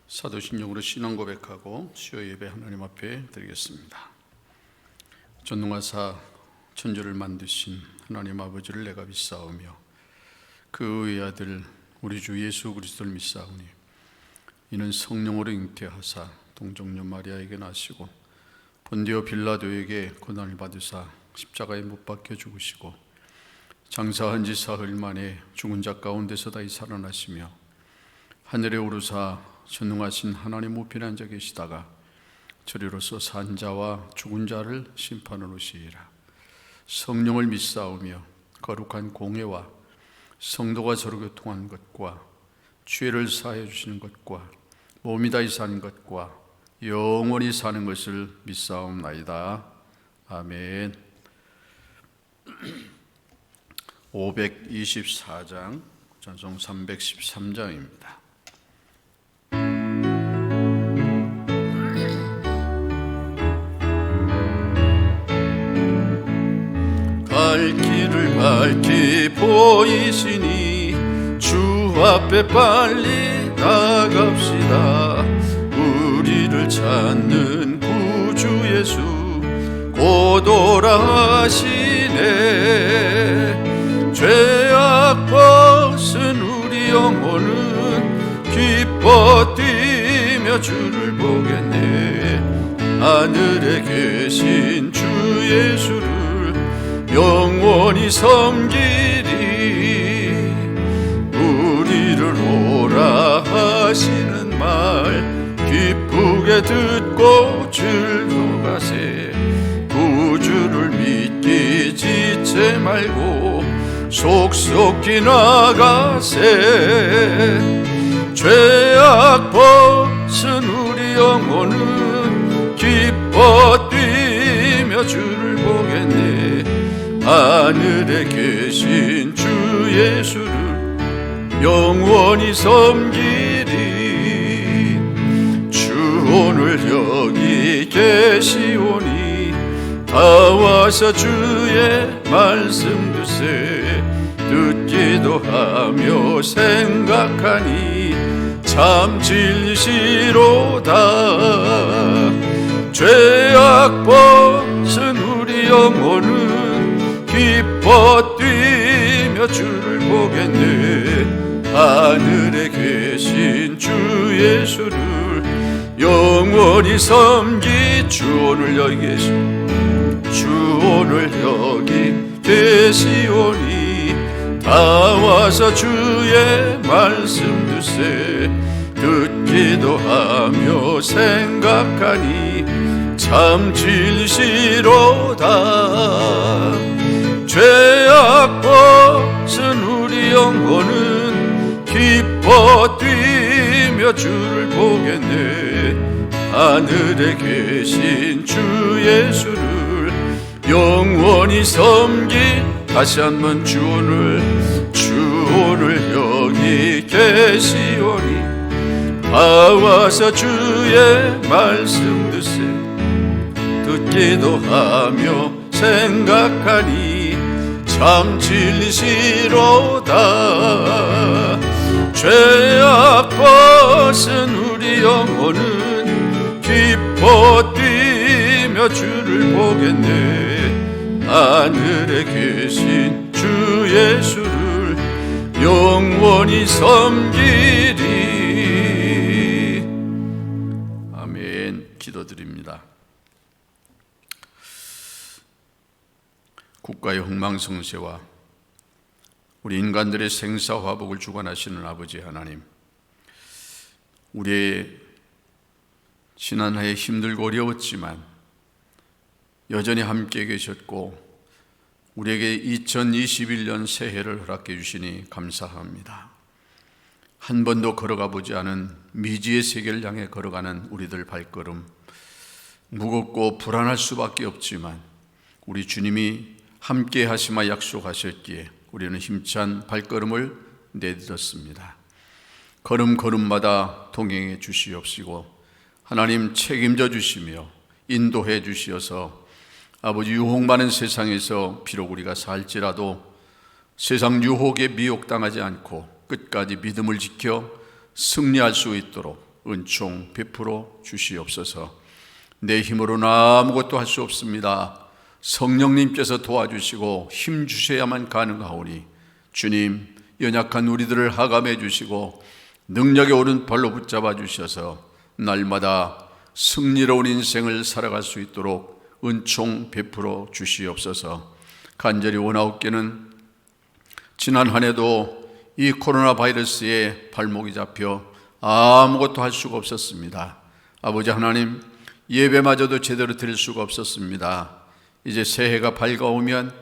사도신경으로 신앙 고백하고 수요 예배 하나님 앞에 드리겠습니다. 전능하사 천지를 만드신 하나님 아버지를 내가 믿사오며 그의 아들 우리 주 예수 그리스도를 믿사오니 이는 성령으로 잉태하사 동정녀 마리아에게 나시고 본디오 빌라도에게 고난을 받으사 십자가에 못 박혀 죽으시고 장사한 지 사흘 만에 죽은 자 가운데서 다시 살아나시며 하늘에 오르사 전능하신 하나님 우편에 앉아 계시다가 저리로서 산 자와 죽은 자를 심판하러 오시리라. 성령을 믿사오며 거룩한 공회와 성도가 서로 교통하는 것과 죄를 사하여 주시는 것과 몸이 다시 사는 것과 영원히 사는 것을 믿사옵나이다. 아멘. 524장 찬송 313장입니다. 갈 길을 밝히 보이시니 주 앞에 빨리 나갑시다. 우리를 찾는 구주 예수 곧 오라 하시네. 죄악 벗은 우리 영혼은 기뻐 뛰며 주를 보겠네. 하늘에 계신 주 예수를 영원히 섬기리. 우리를 오라 하시는 말 기쁘게 듣고 즐거가세. 구주를 믿기 지체 말고 속속히 나가세. 죄악 벗은 우리 영혼은 기뻐 뛰며 주를 보겠네. 하늘에 계신 주 예수를 영원히 섬기리. 주 오늘 여기 계시오니 다 와서 주의 말씀 듣세. 듣기도 하며 생각하니 참 진리시로다. 죄악 벗은 우리 영혼은 기뻐 뛰며 주를 보겠네. 하늘에 계신 주 예수를 영원히 섬기. 주 오늘 여기 계시 주 오늘 여기 계시오니 다 와서 주의 말씀 듣세. 듣기도 하며 생각하니 참 진리시로다. 죄악 벗은 우리 영혼은 기뻐 뛰며 주를 보겠네. 하늘에 계신 주 예수를 영원히 섬기. 다시 한번 주 오늘 여기 계시오니 다 와서 주의 말씀 듣세. 듣기도 하며 생각하니 참 진리시로다. 죄악 벗은 우리 영혼은 기뻐 뛰며 주를 보겠네. 하늘에 계신 주 예수를 영원히 섬기리. 아멘. 기도드립니다. 국가의 흥망성쇠와 우리 인간들의 생사화복을 주관하시는 아버지 하나님, 우리의 지난 해에 힘들고 어려웠지만 여전히 함께 계셨고 우리에게 2021년 새해를 허락해 주시니 감사합니다. 한 번도 걸어가 보지 않은 미지의 세계를 향해 걸어가는 우리들 발걸음, 무겁고 불안할 수밖에 없지만 우리 주님이 함께 하시마 약속하셨기에 우리는 힘찬 발걸음을 내딛었습니다. 걸음걸음마다 동행해 주시옵시고 하나님 책임져 주시며 인도해 주시어서 아버지 유혹 많은 세상에서 비록 우리가 살지라도 세상 유혹에 미혹당하지 않고 끝까지 믿음을 지켜 승리할 수 있도록 은총 베풀어 주시옵소서. 내 힘으로는 아무것도 할 수 없습니다. 성령님께서 도와주시고 힘 주셔야만 가능하오니 주님, 연약한 우리들을 하감해 주시고 능력의 오른팔로 붙잡아 주셔서 날마다 승리로운 인생을 살아갈 수 있도록 은총 베풀어 주시옵소서. 간절히 원하옵기는 지난 한 해도 이 코로나 바이러스에 발목이 잡혀 아무것도 할 수가 없었습니다. 아버지 하나님, 예배마저도 제대로 드릴 수가 없었습니다. 이제 새해가 밝아오면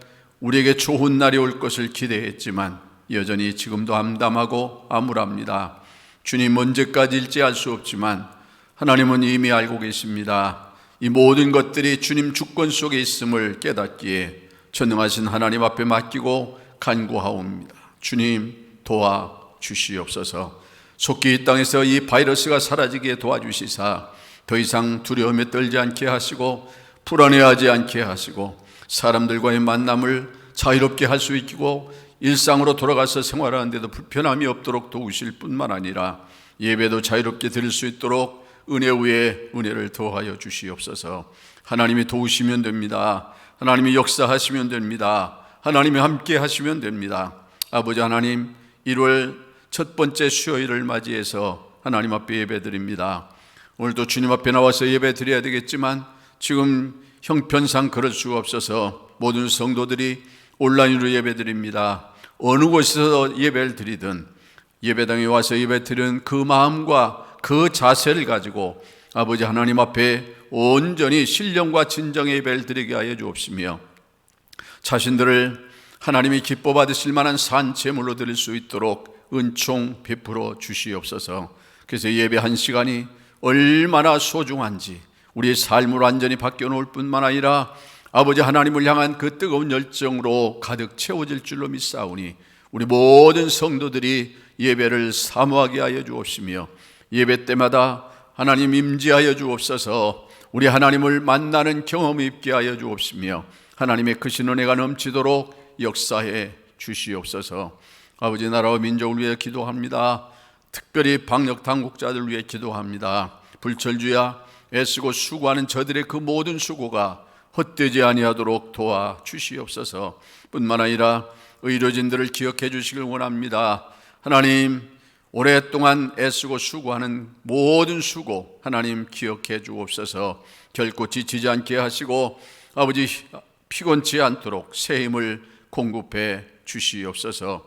우리에게 좋은 날이 올 것을 기대했지만 여전히 지금도 암담하고 암울합니다. 주님, 언제까지일지 알 수 없지만 하나님은 이미 알고 계십니다. 이 모든 것들이 주님 주권 속에 있음을 깨닫기에 전능하신 하나님 앞에 맡기고 간구하옵니다. 주님, 도와주시옵소서. 속히 이 땅에서 이 바이러스가 사라지게 도와주시사 더 이상 두려움에 떨지 않게 하시고 불안해하지 않게 하시고 사람들과의 만남을 자유롭게 할 수 있고 일상으로 돌아가서 생활하는데도 불편함이 없도록 도우실 뿐만 아니라 예배도 자유롭게 드릴 수 있도록 은혜 위에 은혜를 더하여 주시옵소서. 하나님이 도우시면 됩니다. 하나님이 역사하시면 됩니다. 하나님이 함께 하시면 됩니다. 아버지 하나님, 1월 첫 번째 수요일을 맞이해서 하나님 앞에 예배드립니다. 오늘도 주님 앞에 나와서 예배드려야 되겠지만 지금 형편상 그럴 수가 없어서 모든 성도들이 온라인으로 예배드립니다. 어느 곳에서 예배를 드리든 예배당에 와서 예배드리는 그 마음과 그 자세를 가지고 아버지 하나님 앞에 온전히 신령과 진정의 예배를 드리게 하여 주옵시며 자신들을 하나님이 기뻐 받으실 만한 산 제물로 드릴 수 있도록 은총 베풀어 주시옵소서. 그래서 예배 한 시간이 얼마나 소중한지 우리의 삶을 완전히 바뀌어놓을 뿐만 아니라 아버지 하나님을 향한 그 뜨거운 열정으로 가득 채워질 줄로 믿사오니 우리 모든 성도들이 예배를 사모하게 하여 주옵시며 예배 때마다 하나님 임재하여 주옵소서. 우리 하나님을 만나는 경험이 있게 하여 주옵시며 하나님의 크신 은혜가 넘치도록 역사해 주시옵소서. 아버지, 나라와 민족을 위해 기도합니다. 특별히 방역 당국자들 위해 기도합니다. 불철주야 애쓰고 수고하는 저들의 그 모든 수고가 헛되지 아니하도록 도와주시옵소서. 뿐만 아니라 의료진들을 기억해 주시길 원합니다. 하나님, 오랫동안 애쓰고 수고하는 모든 수고 하나님 기억해 주옵소서. 결코 지치지 않게 하시고 아버지 피곤치 않도록 새 힘을 공급해 주시옵소서.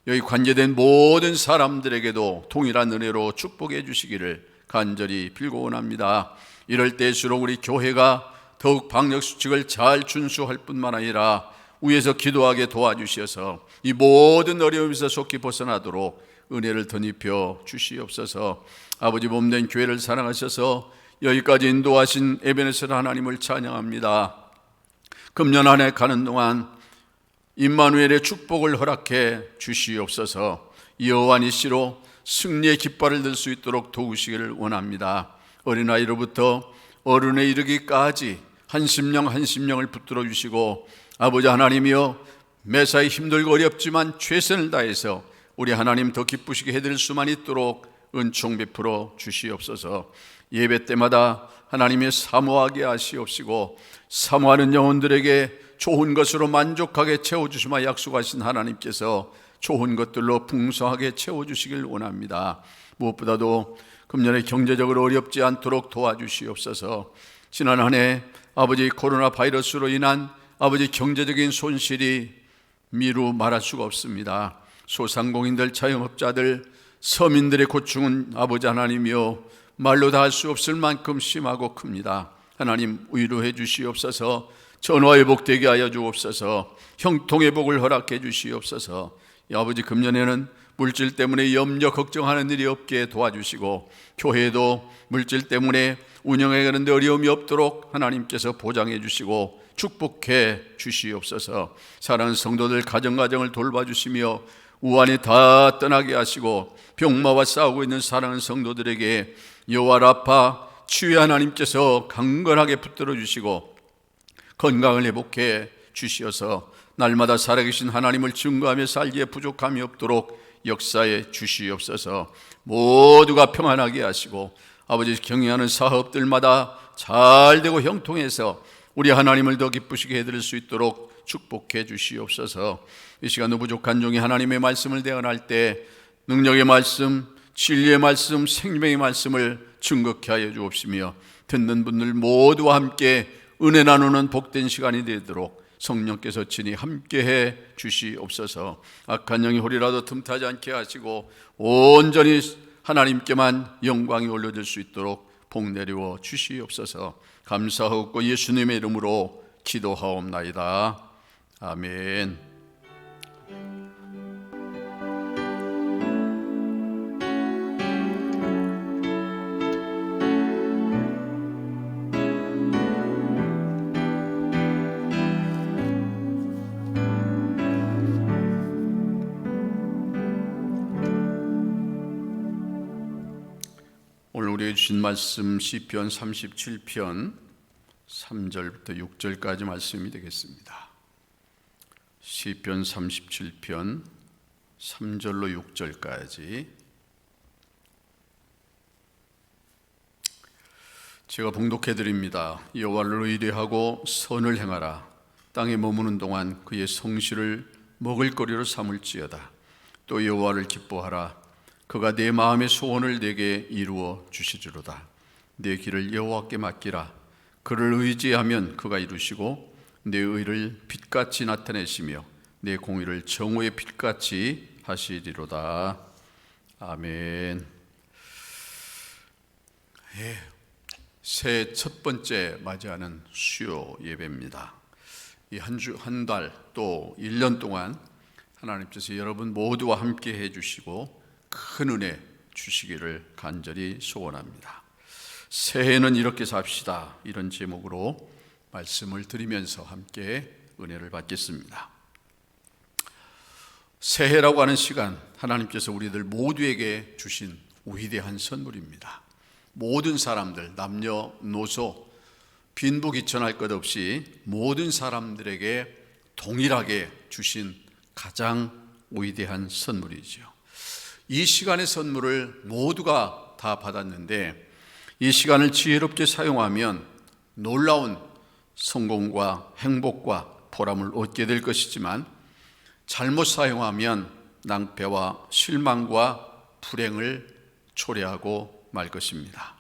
여기 관계된 모든 사람들에게도 동일한 은혜로 축복해 주시기를 간절히 빌고 원합니다. 이럴 때일수록 우리 교회가 더욱 방역수칙을 잘 준수할 뿐만 아니라 위에서 기도하게 도와주셔서 이 모든 어려움에서 속히 벗어나도록 은혜를 덧입혀 주시옵소서. 아버지 몸된 교회를 사랑하셔서 여기까지 인도하신 에베네셀 하나님을 찬양합니다. 금년 한 해 가는 동안 임마누엘의 축복을 허락해 주시옵소서. 여호와니시로 승리의 깃발을 들 수 있도록 도우시기를 원합니다. 어린아이로부터 어른에 이르기까지 한 심령 한 심령을 붙들어 주시고 아버지 하나님이여 매사에 힘들고 어렵지만 최선을 다해서 우리 하나님 더 기쁘시게 해드릴 수만 있도록 은총 베풀어 주시옵소서. 예배 때마다 하나님의 사모하게 하시옵시고 사모하는 영혼들에게 좋은 것으로 만족하게 채워주시마 약속하신 하나님께서 좋은 것들로 풍성하게 채워주시길 원합니다. 무엇보다도 금년에 경제적으로 어렵지 않도록 도와주시옵소서. 지난 한 해 아버지 코로나 바이러스로 인한 아버지 경제적인 손실이 미루 말할 수가 없습니다. 소상공인들, 자영업자들, 서민들의 고충은 아버지 하나님이여 말로 다 할 수 없을 만큼 심하고 큽니다. 하나님 위로해 주시옵소서. 전화회복되게 하여 주옵소서. 형통회복을 허락해 주시옵소서. 아버지 금년에는 물질 때문에 염려 걱정하는 일이 없게 도와주시고 교회도 물질 때문에 운영해가는데 어려움이 없도록 하나님께서 보장해 주시고 축복해 주시옵소서. 사랑하는 성도들 가정을 돌봐주시며 우환이 다 떠나게 하시고 병마와 싸우고 있는 사랑하는 성도들에게 여호와 라파 치유의 하나님께서 강건하게 붙들어 주시고 건강을 회복해 주시어서 날마다 살아계신 하나님을 증거하며 살기에 부족함이 없도록 역사에 주시옵소서. 모두가 평안하게 하시고 아버지 경영하는 사업들마다 잘 되고 형통해서 우리 하나님을 더 기쁘시게 해드릴 수 있도록 축복해 주시옵소서. 이 시간 부족한 종이 하나님의 말씀을 대언할 때 능력의 말씀, 진리의 말씀, 생명의 말씀을 증거케 하여 주옵시며 듣는 분들 모두와 함께 은혜 나누는 복된 시간이 되도록 성령께서 친히 함께해 주시옵소서. 악한 영이 홀이라도 틈타지 않게 하시고 온전히 하나님께만 영광이 올려질 수 있도록 복 내리워 주시옵소서. 감사하고 예수님의 이름으로 기도하옵나이다. 아멘. 오늘 우리에게 주신 말씀 시편 37편 3절부터 6절까지 말씀이 되겠습니다. 시편 37편 3절로 6절까지. 제가 봉독해 드립니다. 여호와를 의뢰하고 선을 행하라. 땅에 머무는 동안 그의 성실을 먹을거리로 삼을지어다. 또 여호와를 기뻐하라. 그가 내 마음의 소원을 내게 이루어 주시리로다. 내 길을 여호와께 맡기라. 그를 의지하면 그가 이루시고 내 의를 빛같이 나타내시며 내 공의를 정오의 빛같이 하시리로다. 아멘. 새해 첫 번째 맞이하는 수요 예배입니다. 이 한 주, 한 달, 또 1년 동안 하나님께서 여러분 모두와 함께 해주시고 큰 은혜 주시기를 간절히 소원합니다. 새해는 이렇게 삽시다, 이런 제목으로 말씀을 드리면서 함께 은혜를 받겠습니다. 새해라고 하는 시간, 하나님께서 우리들 모두에게 주신 위대한 선물입니다. 모든 사람들, 남녀노소, 빈부귀천할 것 없이 모든 사람들에게 동일하게 주신 가장 위대한 선물이죠. 이 시간의 선물을 모두가 다 받았는데 이 시간을 지혜롭게 사용하면 놀라운 성공과 행복과 보람을 얻게 될 것이지만 잘못 사용하면 낭패와 실망과 불행을 초래하고 말 것입니다.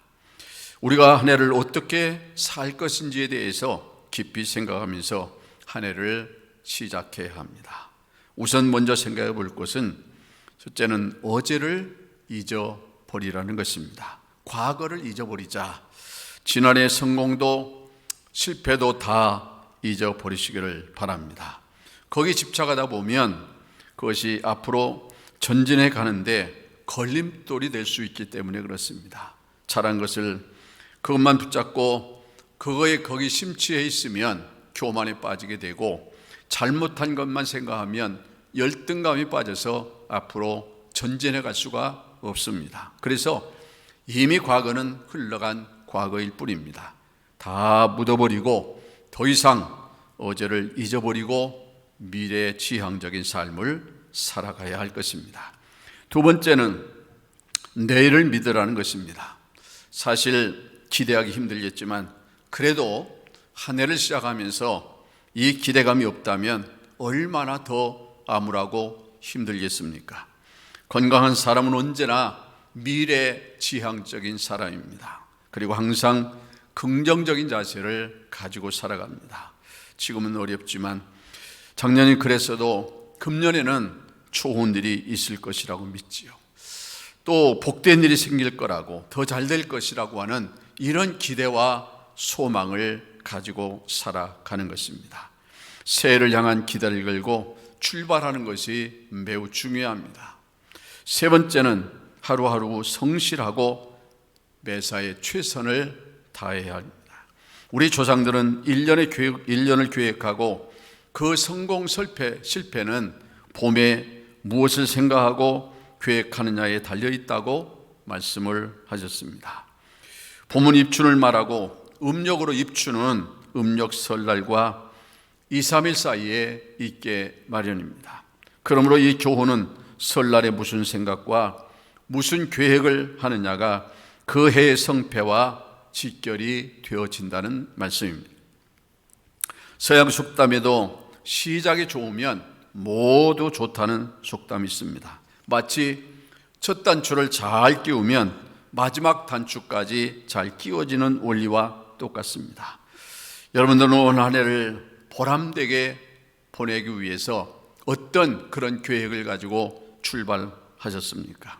우리가 한 해를 어떻게 살 것인지에 대해서 깊이 생각하면서 한 해를 시작해야 합니다. 우선 먼저 생각해 볼 것은 첫째는 어제를 잊어버리라는 것입니다. 과거를 잊어버리자. 지난해 성공도 실패도 다 잊어버리시기를 바랍니다. 거기에 집착하다 보면 그것이 앞으로 전진해 가는데 걸림돌이 될 수 있기 때문에 그렇습니다. 잘한 것을 그것만 붙잡고 그거에 거기 심취해 있으면 교만에 빠지게 되고 잘못한 것만 생각하면 열등감이 빠져서 앞으로 전진해 갈 수가 없습니다. 그래서 이미 과거는 흘러간 과거일 뿐입니다. 다 묻어버리고 더 이상 어제를 잊어버리고 미래 지향적인 삶을 살아가야 할 것입니다. 두 번째는 내일을 믿으라는 것입니다. 사실 기대하기 힘들겠지만 그래도 한 해를 시작하면서 이 기대감이 없다면 얼마나 더 암울하고 힘들겠습니까? 건강한 사람은 언제나 미래 지향적인 사람입니다. 그리고 항상 긍정적인 자세를 가지고 살아갑니다. 지금은 어렵지만 작년이 그랬어도 금년에는 좋은 일이 있을 것이라고 믿지요. 또 복된 일이 생길 거라고, 더 잘 될 것이라고 하는 이런 기대와 소망을 가지고 살아가는 것입니다. 새해를 향한 기대를 걸고 출발하는 것이 매우 중요합니다. 세 번째는 하루하루 성실하고 매사에 최선을 다해야 합니다. 우리 조상들은 1년을 계획하고 그 성공 실패는 봄에 무엇을 생각하고 계획하느냐에 달려있다고 말씀을 하셨습니다. 봄은 입춘을 말하고 음력으로 입춘은 음력 설날과 2, 3일 사이에 있게 마련입니다. 그러므로 이 교훈은 설날에 무슨 생각과 무슨 계획을 하느냐가 그 해의 성패와 직결이 되어진다는 말씀입니다. 서양 속담에도 시작이 좋으면 모두 좋다는 속담이 있습니다. 마치 첫 단추를 잘 끼우면 마지막 단추까지 잘 끼워지는 원리와 똑같습니다. 여러분들은 올 한 해를 보람되게 보내기 위해서 어떤 그런 계획을 가지고 출발하셨습니까?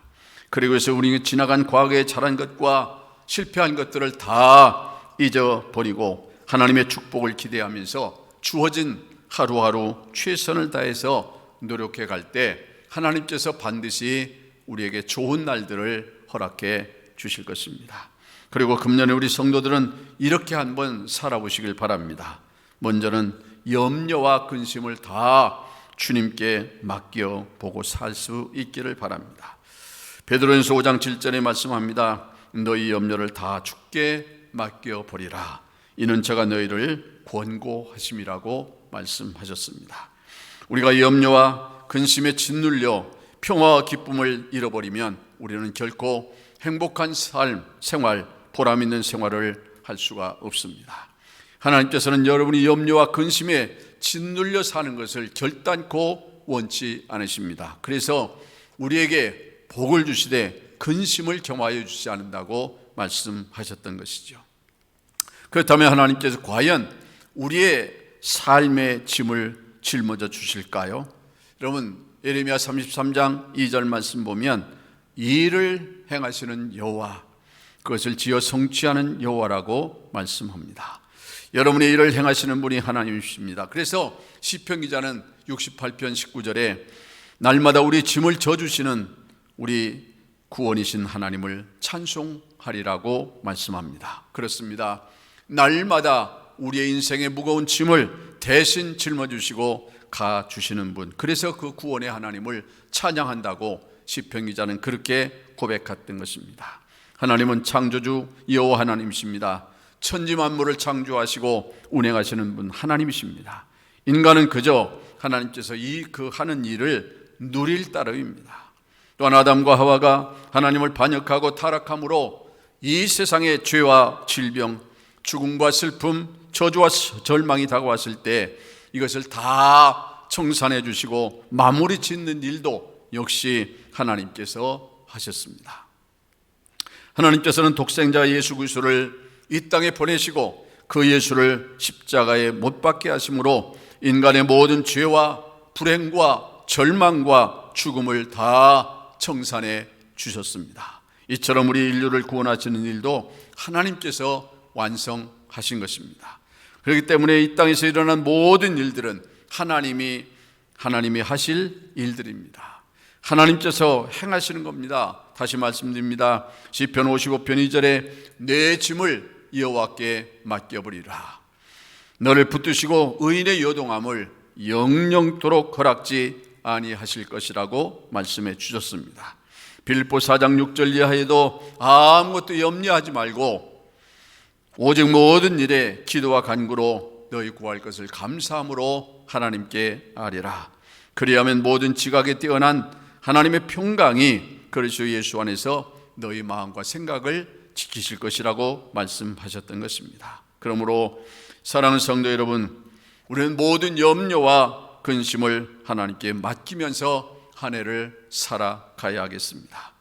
그리고 해서 우리 지나간 과거에 잘한 것과 실패한 것들을 다 잊어버리고 하나님의 축복을 기대하면서 주어진 하루하루 최선을 다해서 노력해 갈 때 하나님께서 반드시 우리에게 좋은 날들을 허락해 주실 것입니다. 그리고 금년에 우리 성도들은 이렇게 한번 살아보시길 바랍니다. 먼저는 염려와 근심을 다 주님께 맡겨보고 살 수 있기를 바랍니다. 베드로전서 5장 7절에 말씀합니다. 너희 염려를 다 주께 맡겨버리라. 이는 제가 너희를 권고하심이라고 말씀하셨습니다. 우리가 염려와 근심에 짓눌려 평화와 기쁨을 잃어버리면 우리는 결코 행복한 삶, 생활, 보람 있는 생활을 할 수가 없습니다. 하나님께서는 여러분이 염려와 근심에 짓눌려 사는 것을 결단코 원치 않으십니다. 그래서 우리에게 복을 주시되 근심을 겸하여 주지 않는다고 말씀하셨던 것이죠. 그렇다면 하나님께서 과연 우리의 삶의 짐을 짊어져 주실까요? 여러분, 예레미야 33장 2절 말씀 보면 일을 행하시는 여호와, 그것을 지어 성취하는 여호와라고 말씀합니다. 여러분의 일을 행하시는 분이 하나님이십니다. 그래서 시편 기자는 68편 19절에 날마다 우리 짐을 져주시는 우리 구원이신 하나님을 찬송하리라고 말씀합니다. 그렇습니다. 날마다 우리의 인생의 무거운 짐을 대신 짊어주시고 가주시는 분, 그래서 그 구원의 하나님을 찬양한다고 시편 기자는 그렇게 고백했던 것입니다. 하나님은 창조주 여호와 하나님이십니다. 천지 만물을 창조하시고 운행하시는 분 하나님이십니다. 인간은 그저 하나님께서 그 하는 일을 누릴 따름입니다. 또한 아담과 하와가 하나님을 반역하고 타락함으로 이 세상에 죄와 질병, 죽음과 슬픔, 저주와 절망이 다가왔을 때 이것을 다 청산해 주시고 마무리 짓는 일도 역시 하나님께서 하셨습니다. 하나님께서는 독생자 예수 그리스도를 이 땅에 보내시고 그 예수를 십자가에 못 박게 하심으로 인간의 모든 죄와 불행과 절망과 죽음을 다 청산해 주셨습니다. 이처럼 우리 인류를 구원하시는 일도 하나님께서 완성하신 것입니다. 그렇기 때문에 이 땅에서 일어난 모든 일들은 하나님이 하실 일들입니다. 하나님께서 행하시는 겁니다. 다시 말씀드립니다. 시편 55편 2절에 내 짐을 여호와께 맡겨버리라. 너를 붙드시고 의인의 요동함을 영영토록 허락지 아니하실 것이라고 말씀해 주셨습니다. 빌립보 4장 6절 이하에도 아무것도 염려하지 말고 오직 모든 일에 기도와 간구로 너희 구할 것을 감사함으로 하나님께 아뢰라. 그리하면 모든 지각에 뛰어난 하나님의 평강이 그리스도 예수 안에서 너희 마음과 생각을 지키실 것이라고 말씀하셨던 것입니다. 그러므로 사랑하는 성도 여러분, 우리는 모든 염려와 근심을 하나님께 맡기면서 한 해를 살아가야 하겠습니다.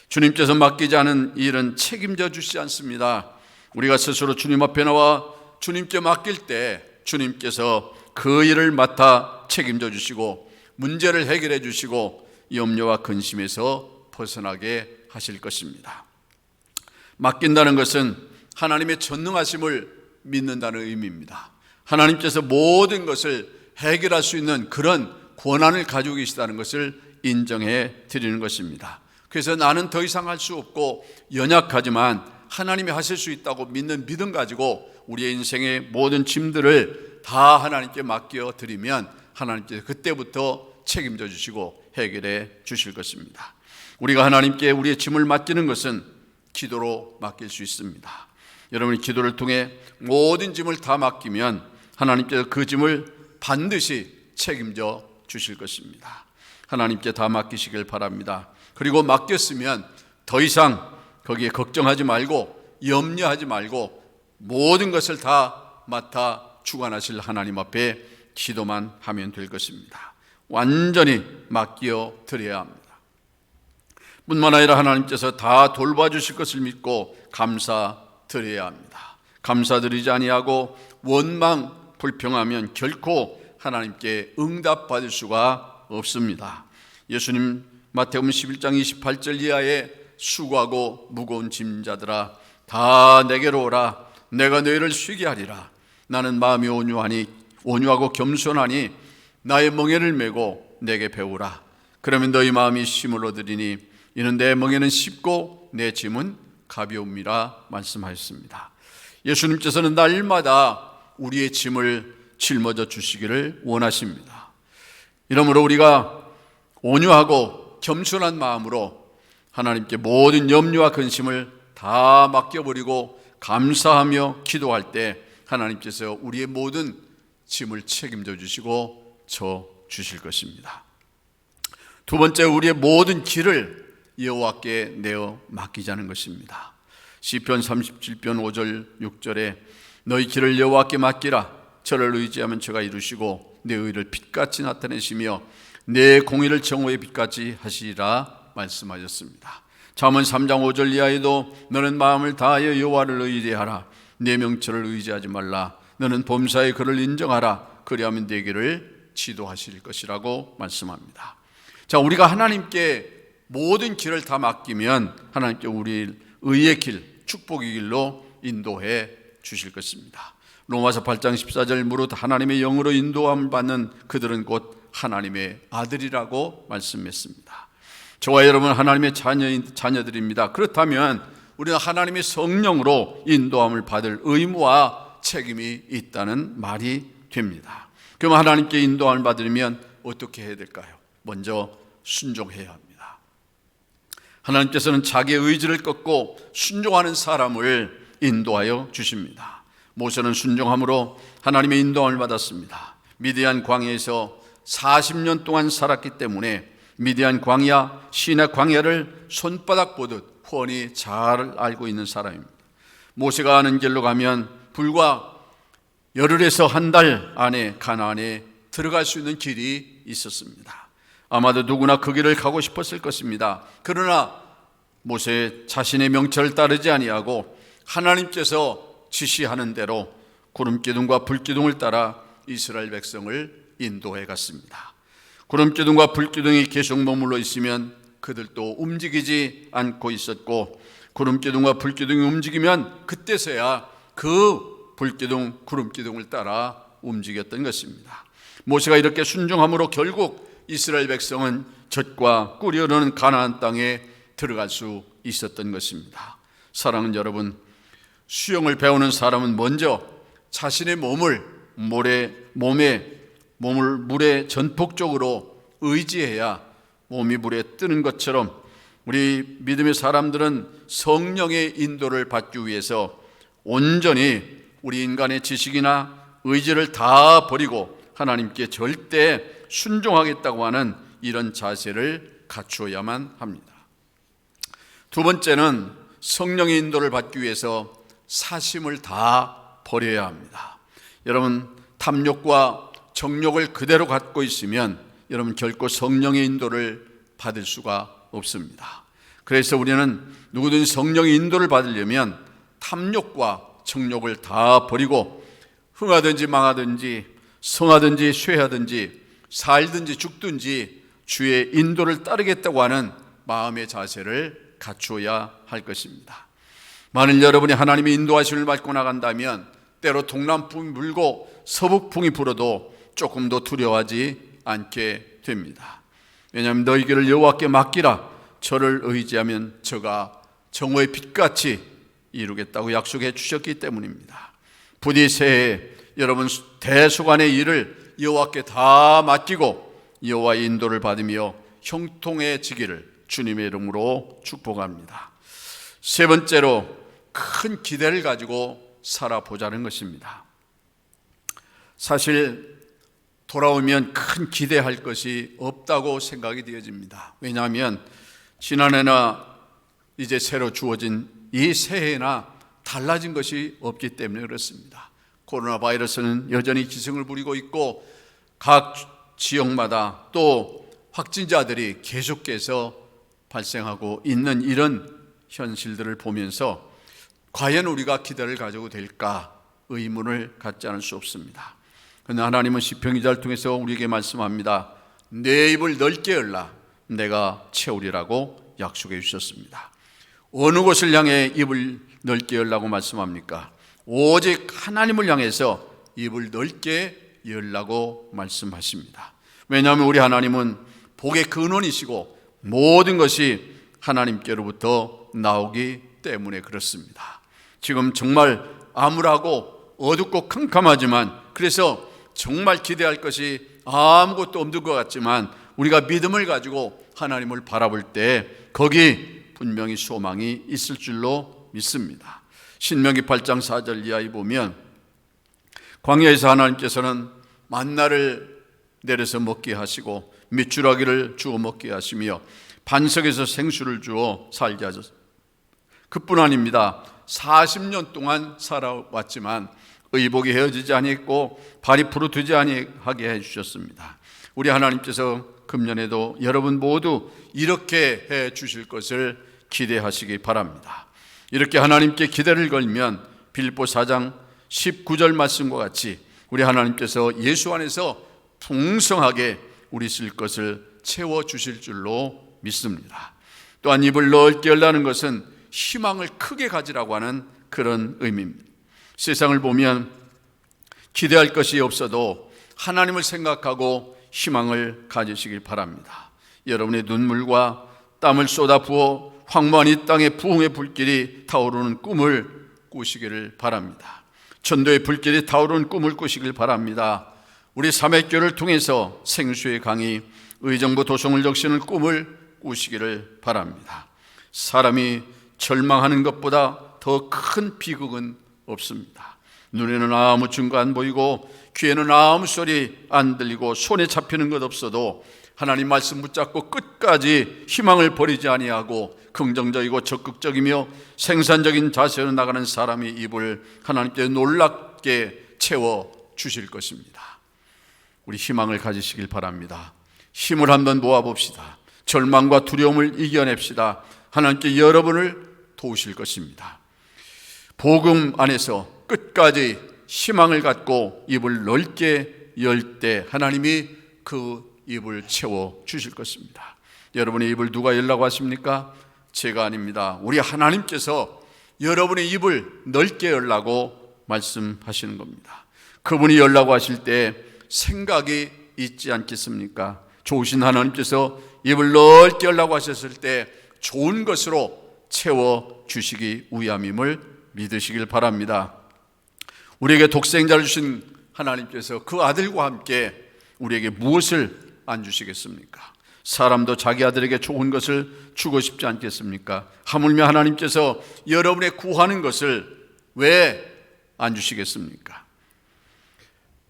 주님께서 맡기지 않은 일은 책임져 주시지 않습니다. 우리가 스스로 주님 앞에 나와 주님께 맡길 때 주님께서 그 일을 맡아 책임져 주시고 문제를 해결해 주시고 염려와 근심에서 벗어나게 하실 것입니다. 맡긴다는 것은 하나님의 전능하심을 믿는다는 의미입니다. 하나님께서 모든 것을 해결할 수 있는 그런 권한을 가지고 계시다는 것을 인정해 드리는 것입니다. 그래서 나는 더 이상 할 수 없고 연약하지만 하나님이 하실 수 있다고 믿는 믿음 가지고 우리의 인생의 모든 짐들을 다 하나님께 맡겨 드리면 하나님께서 그때부터 책임져 주시고 해결해 주실 것입니다. 우리가 하나님께 우리의 짐을 맡기는 것은 기도로 맡길 수 있습니다. 여러분이 기도를 통해 모든 짐을 다 맡기면 하나님께서 그 짐을 반드시 책임져 주실 것입니다. 하나님께 다 맡기시길 바랍니다. 그리고 맡겼으면 더 이상 거기에 걱정하지 말고 염려하지 말고 모든 것을 다 맡아 주관하실 하나님 앞에 기도만 하면 될 것입니다. 완전히 맡겨 드려야 합니다. 뿐만 아니라 하나님께서 다 돌봐주실 것을 믿고 감사드려야 합니다. 감사드리지 아니하고 원망 불평하면 결코 하나님께 응답받을 수가 없습니다. 예수님 마태복음 11장 28절 이하에 수고하고 무거운 짐자들아 다 내게로 오라. 내가 너희를 쉬게 하리라. 나는 마음이 온유하고 겸손하니 나의 멍에를 메고 내게 배우라. 그러면 너희 마음이 쉼을 얻으리니 이는 내 멍에는 쉽고 내 짐은 가벼움이라 말씀하셨습니다. 예수님께서는 날마다 우리의 짐을 짊어져 주시기를 원하십니다. 이러므로 우리가 온유하고 겸손한 마음으로 하나님께 모든 염려와 근심을 다 맡겨버리고 감사하며 기도할 때 하나님께서 우리의 모든 짐을 책임져 주시고 져 주실 것입니다. 두 번째, 우리의 모든 길을 여호와께 내어 맡기자는 것입니다. 시편 37편 5절 6절에 너희 길을 여호와께 맡기라. 저를 의지하면 저가 이루시고 내 의를 빛같이 나타내시며 내 공의를 정오의 빛같이 하시리라 말씀하셨습니다. 잠언 3장 5절 이하에도 너는 마음을 다하여 여호와를 의지하라. 내 명철을 의지하지 말라. 너는 범사에 그를 인정하라. 그리하면 내 길을 지도하실 것이라고 말씀합니다. 자, 우리가 하나님께 모든 길을 다 맡기면 하나님께 우리 의의 길, 축복의 길로 인도해 주실 것입니다. 로마서 8장 14절 무릇 하나님의 영으로 인도함을 받는 그들은 곧 하나님의 아들이라고 말씀했습니다. 저와 여러분 하나님의 자녀들입니다. 그렇다면 우리는 하나님의 성령으로 인도함을 받을 의무와 책임이 있다는 말이 됩니다. 그럼 하나님께 인도함을 받으려면 어떻게 해야 될까요? 먼저 순종해야 합니다. 하나님께서는 자기의 의지를 꺾고 순종하는 사람을 인도하여 주십니다. 모세는 순종함으로 하나님의 인도함을 받았습니다. 미디안 광야에서 40년 동안 살았기 때문에 미디안 광야, 시내 광야를 손바닥 보듯 훤히 잘 알고 있는 사람입니다. 모세가 아는 길로 가면 불과 열흘에서 한 달 안에 가나안에 들어갈 수 있는 길이 있었습니다. 아마도 누구나 그 길을 가고 싶었을 것입니다. 그러나 모세 자신의 명철을 따르지 아니하고 하나님께서 지시하는 대로 구름기둥과 불기둥을 따라 이스라엘 백성을 인도해 갔습니다. 구름기둥과 불기둥이 계속 머물러 있으면 그들도 움직이지 않고 있었고, 구름기둥과 불기둥이 움직이면 그때서야 그 불기둥, 구름기둥을 따라 움직였던 것입니다. 모세가 이렇게 순종함으로 결국 이스라엘 백성은 젖과 꿀이 흐르는 가나안 땅에 들어갈 수 있었던 것입니다. 사랑하는 여러분, 수영을 배우는 사람은 먼저 자신의 몸을 물에 전폭적으로 의지해야 몸이 물에 뜨는 것처럼 우리 믿음의 사람들은 성령의 인도를 받기 위해서 온전히 우리 인간의 지식이나 의지를 다 버리고 하나님께 절대 순종하겠다고 하는 이런 자세를 갖추어야만 합니다. 두 번째는 성령의 인도를 받기 위해서 사심을 다 버려야 합니다. 여러분, 탐욕과 정욕을 그대로 갖고 있으면 여러분 결코 성령의 인도를 받을 수가 없습니다. 그래서 우리는 누구든 성령의 인도를 받으려면 탐욕과 정욕을 다 버리고 흥하든지 망하든지 성하든지 쇠하든지 살든지 죽든지 주의 인도를 따르겠다고 하는 마음의 자세를 갖추어야 할 것입니다. 만일 여러분이 하나님의 인도하심을 받고 나간다면 때로 동남풍이 불고 서북풍이 불어도 조금도 두려워하지 않게 됩니다. 왜냐하면 너희 길을 여호와께 맡기라. 저를 의지하면 저가 정오의 빛같이 이루겠다고 약속해 주셨기 때문입니다. 부디 새해 여러분 대소간의 일을 여호와께 다 맡기고 여호와의 인도를 받으며 형통해지기를 주님의 이름으로 축복합니다. 세 번째로 큰 기대를 가지고 살아보자는 것입니다. 사실 돌아오면 큰 기대할 것이 없다고 생각이 되어집니다. 왜냐하면 지난해나 이제 새로 주어진 이 새해나 달라진 것이 없기 때문에 그렇습니다. 코로나 바이러스는 여전히 기승을 부리고 있고 각 지역마다 또 확진자들이 계속해서 발생하고 있는 이런 현실들을 보면서 과연 우리가 기대를 가져도 될까 의문을 갖지 않을 수 없습니다. 그러나 하나님은 시편 기자를 통해서 우리에게 말씀합니다. 내 입을 넓게 열라 내가 채우리라고 약속해 주셨습니다. 어느 곳을 향해 입을 넓게 열라고 말씀합니까? 오직 하나님을 향해서 입을 넓게 열라고 말씀하십니다. 왜냐하면 우리 하나님은 복의 근원이시고 모든 것이 하나님께로부터 나오기 때문에 그렇습니다. 지금 정말 암울하고 어둡고 캄캄하지만, 그래서 정말 기대할 것이 아무것도 없는 것 같지만 우리가 믿음을 가지고 하나님을 바라볼 때 거기 분명히 소망이 있을 줄로 믿습니다. 신명기 8장 4절 이하에 보면 광야에서 하나님께서는 만나를 내려서 먹게 하시고 밑주라기를 주어 먹게 하시며 반석에서 생수를 주어 살게 하셨습니다. 그뿐 아닙니다. 40년 동안 살아왔지만 의복이 헤어지지 아니했고 발이 부르트지 아니하게 해주셨습니다. 우리 하나님께서 금년에도 여러분 모두 이렇게 해 주실 것을 기대하시기 바랍니다. 이렇게 하나님께 기대를 걸면 빌립보 4장 19절 말씀과 같이 우리 하나님께서 예수 안에서 풍성하게 우리 쓸 것을 채워주실 줄로 믿습니다. 또한 입을 넓게 열라는 것은 희망을 크게 가지라고 하는 그런 의미입니다. 세상을 보면 기대할 것이 없어도 하나님을 생각하고 희망을 가지시길 바랍니다. 여러분의 눈물과 땀을 쏟아 부어 황무한 이 땅에 부흥의 불길이 타오르는 꿈을 꾸시기를 바랍니다. 전도의 불길이 타오르는 꿈을 꾸시길 바랍니다. 우리 삼회교를 통해서 생수의 강이 의정부 도성을 적시는 꿈을 꾸시기를 바랍니다. 사람이 절망하는 것보다 더 큰 비극은 없습니다. 눈에는 아무 증거 안 보이고 귀에는 아무 소리 안 들리고 손에 잡히는 것 없어도 하나님 말씀 붙잡고 끝까지 희망을 버리지 아니하고 긍정적이고 적극적이며 생산적인 자세로 나가는 사람의 입을 하나님께 놀랍게 채워 주실 것입니다. 우리 희망을 가지시길 바랍니다. 힘을 한번 모아봅시다. 절망과 두려움을 이겨냅시다. 하나님께 여러분을 도우실 것입니다. 복음 안에서 끝까지 희망을 갖고 입을 넓게 열 때 하나님이 그 입을 채워 주실 것입니다. 여러분의 입을 누가 열라고 하십니까? 제가 아닙니다. 우리 하나님께서 여러분의 입을 넓게 열라고 말씀하시는 겁니다. 그분이 열라고 하실 때 생각이 있지 않겠습니까? 좋으신 하나님께서 입을 넓게 열라고 하셨을 때 좋은 것으로 채워 주시기 위함임을 믿으시길 바랍니다. 우리에게 독생자를 주신 하나님께서 그 아들과 함께 우리에게 무엇을 안 주시겠습니까? 사람도 자기 아들에게 좋은 것을 주고 싶지 않겠습니까? 하물며 하나님께서 여러분의 구하는 것을 왜 안 주시겠습니까?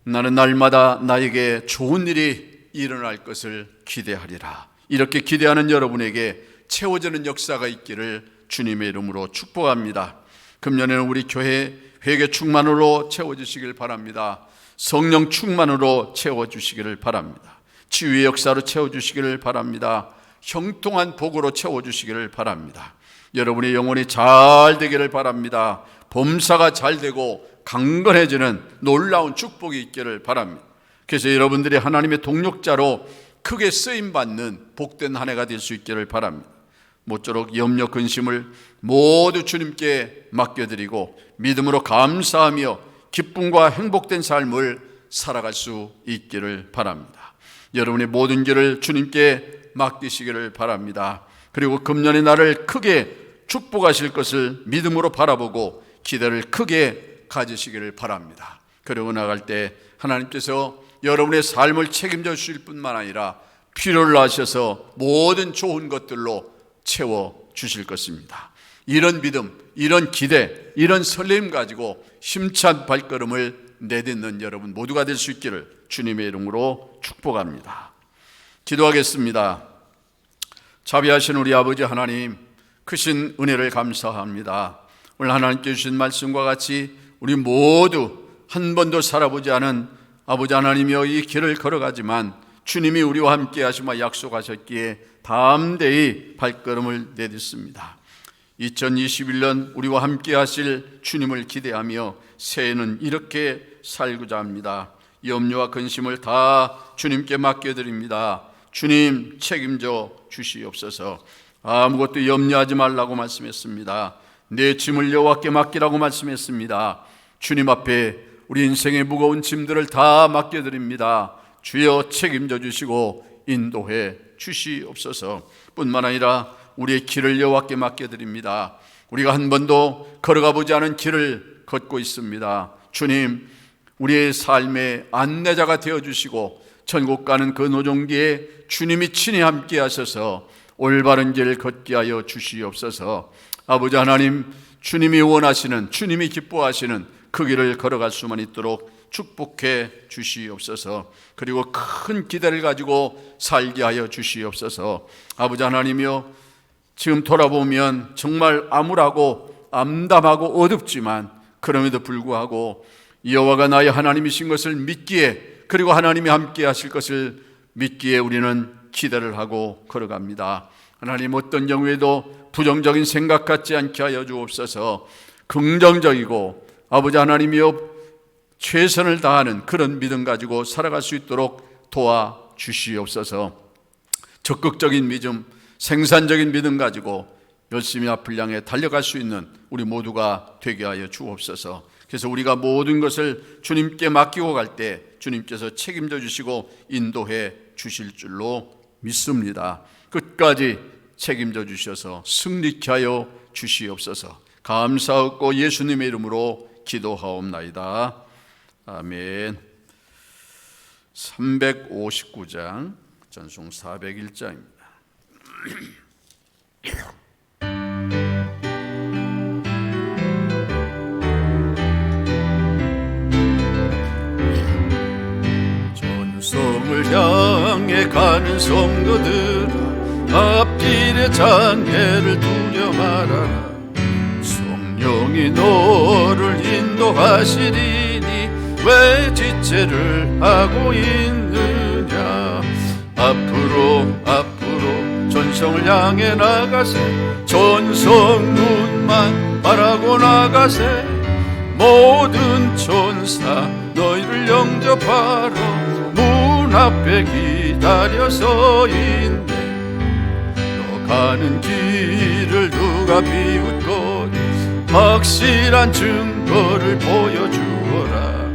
나는 날마다 나에게 좋은 일이 일어날 것을 기대하리라. 이렇게 기대하는 여러분에게 채워지는 역사가 있기를 주님의 이름으로 축복합니다. 금년에는 우리 교회 회개 충만으로 채워주시길 바랍니다. 성령 충만으로 채워주시기를 바랍니다. 치유의 역사로 채워주시기를 바랍니다. 형통한 복으로 채워주시기를 바랍니다. 여러분의 영혼이 잘 되기를 바랍니다. 범사가 잘 되고 강건해지는 놀라운 축복이 있기를 바랍니다. 그래서 여러분들이 하나님의 동력자로 크게 쓰임받는 복된 한 해가 될 수 있기를 바랍니다. 모쪼록 염려 근심을 모두 주님께 맡겨드리고 믿음으로 감사하며 기쁨과 행복된 삶을 살아갈 수 있기를 바랍니다. 여러분의 모든 길을 주님께 맡기시기를 바랍니다. 그리고 금년의 날을 크게 축복하실 것을 믿음으로 바라보고 기대를 크게 가지시기를 바랍니다. 그러고 나갈 때 하나님께서 여러분의 삶을 책임져 주실 뿐만 아니라 필요를 아셔서 모든 좋은 것들로 채워 주실 것입니다. 이런 믿음, 이런 기대, 이런 설렘 가지고 힘찬 발걸음을 내딛는 여러분 모두가 될 수 있기를 주님의 이름으로 축복합니다. 기도하겠습니다. 자비하신 우리 아버지 하나님, 크신 은혜를 감사합니다. 오늘 하나님께 주신 말씀과 같이 우리 모두 한 번도 살아보지 않은 아버지 하나님이여 이 길을 걸어가지만 주님이 우리와 함께 하시며 약속하셨기에 담대히 발걸음을 내딛습니다. 2021년 우리와 함께 하실 주님을 기대하며 새해는 이렇게 살고자 합니다. 염려와 근심을 다 주님께 맡겨드립니다. 주님 책임져 주시옵소서. 아무것도 염려하지 말라고 말씀했습니다. 내 짐을 여호와께 맡기라고 말씀했습니다. 주님 앞에 우리 인생의 무거운 짐들을 다 맡겨드립니다. 주여 책임져 주시고 인도해 주시옵소서. 뿐만 아니라 우리의 길을 여호와께 맡겨드립니다. 우리가 한 번도 걸어가 보지 않은 길을 걷고 있습니다. 주님, 우리의 삶의 안내자가 되어주시고 천국 가는 그 노종기에 주님이 친히 함께 하셔서 올바른 길 걷게 하여 주시옵소서. 아버지 하나님, 주님이 원하시는, 주님이 기뻐하시는 그 길을 걸어갈 수만 있도록 축복해 주시옵소서. 그리고 큰 기대를 가지고 살게 하여 주시옵소서. 아버지 하나님이여, 지금 돌아보면 정말 암울하고 암담하고 어둡지만 그럼에도 불구하고 여호와가 나의 하나님이신 것을 믿기에, 그리고 하나님이 함께 하실 것을 믿기에 우리는 기대를 하고 걸어갑니다. 하나님, 어떤 경우에도 부정적인 생각 갖지 않게 하여 주옵소서. 긍정적이고 아버지 하나님이여 최선을 다하는 그런 믿음 가지고 살아갈 수 있도록 도와주시옵소서. 적극적인 믿음, 생산적인 믿음 가지고 열심히 앞을 향해 달려갈 수 있는 우리 모두가 되게 하여 주옵소서. 그래서 우리가 모든 것을 주님께 맡기고 갈 때 주님께서 책임져 주시고 인도해 주실 줄로 믿습니다. 끝까지 책임져 주셔서 승리케 하여 주시옵소서. 감사하고 예수님의 이름으로 기도하옵나이다. 아멘. 359장 전송 401장입니다. 전성을 향해 가는 성도들아, 앞길의 장애를 두려 말아라. 성령이 너를 인도하시리니 왜 지체를 하고 있느냐. 앞으로 전성을 향해 나가세. 전성문만 바라고 나가세. 모든 천사 너희를 영접하러 문 앞에 기다려서 있네. 너 가는 길을 누가 비웃거니 확실한 증거를 보여주어라.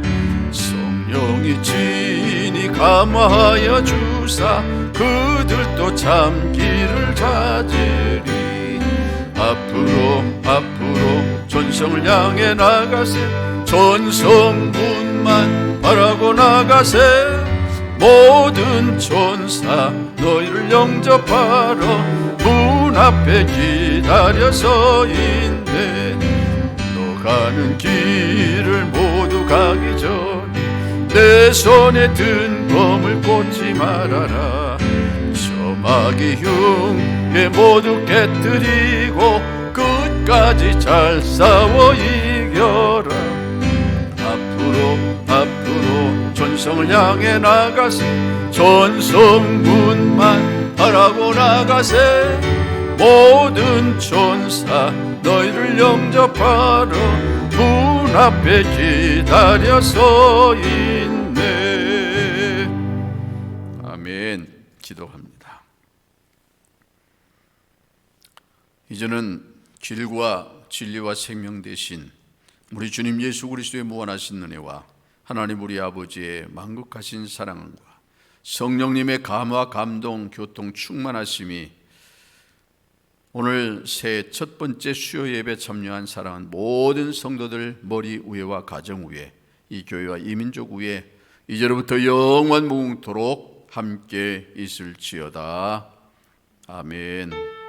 성령이 친히 감화하여 주사 그들도 참 길을 찾으리. 앞으로 전성을 향해 나가세. 전성문만 바라고 나가세. 모든 천사 너희를 영접하러 문 앞에 기다려서 있네. 너 가는 길을 모두 가기 전 내 손에 든 검을 꽂지 말아라. 마귀 흉에 모두 깨뜨리고 끝까지 잘 싸워 이겨라. 앞으로 전성을 향해 나가세. 전성문만 바라고 나가세. 모든 천사 너희를 영접하러 문 앞에 기다려서 있네. 아멘. 기도합니다. 이제는 길과 진리와 생명 되신 우리 주님 예수 그리스도의 무한하신 은혜와 하나님 우리 아버지의 만극하신 사랑과 성령님의 감화 감동 교통 충만하심이 오늘 새해 첫 번째 수요 예배 참여한 사랑하는 모든 성도들 머리 위와 가정 위에 이 교회와 이 민족 위에 이제로부터 영원 무궁토록 함께 있을지어다. 아멘.